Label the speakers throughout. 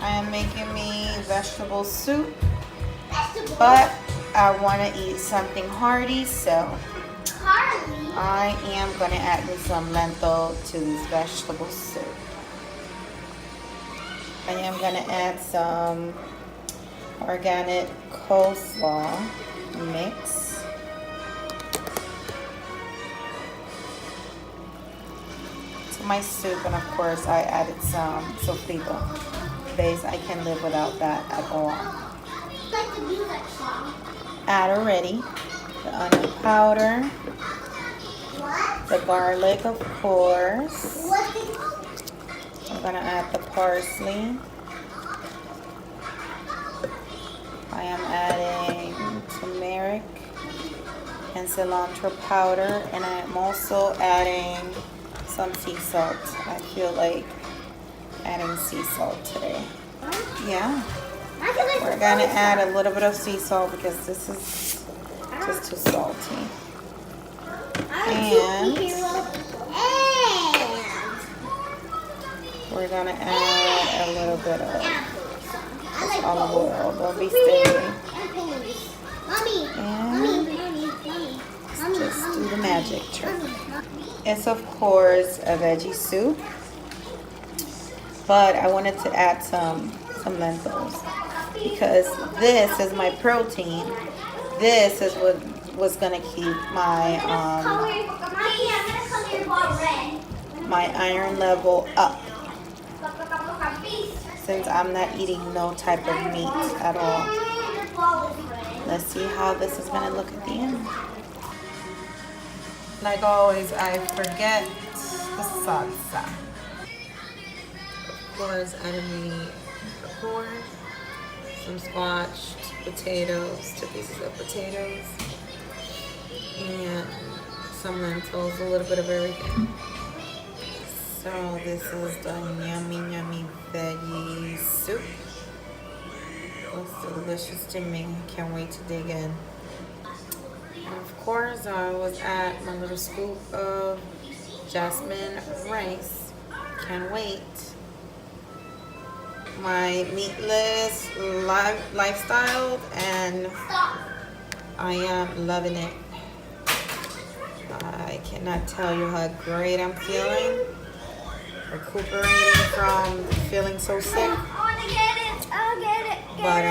Speaker 1: I am making me vegetable soup, but I want to eat something hearty, so I am going to add me some lentil to this vegetable soup. I am going to add some organic coleslaw mix. To my soup, and of course I added some sofrito base. I can live without that at all. Add already the onion powder, the garlic, of course. I'm gonna add the parsley. I am adding turmeric and cilantro powder, and I am also adding some sea salt. I feel like adding sea salt today. Yeah. We're gonna add a little bit of sea salt because this is just too salty. And we're gonna add a little bit of olive oil. Don't be stingy. And just do the magic trick. It's of course a veggie soup, but I wanted to add some lentils because this is my protein. This is what was gonna keep my my iron level up, since I'm not eating no type of meat at all. Let's see how this is gonna look at the end. Like always, I forget the salsa. Of course, adding me corn, some squashed potatoes, 2 pieces of potatoes, and some lentils, a little bit of everything. So this is the yummy veggie soup. Looks delicious to me. Can't wait to dig in. And of course, I was at my little scoop of jasmine rice. Can't wait. My meatless lifestyle, and I am loving it. I cannot tell you how great I'm feeling. Recuperating from feeling so sick. But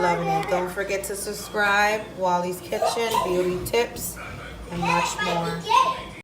Speaker 1: loving it. Don't forget to subscribe. Wally's Kitchen, beauty tips, and much more.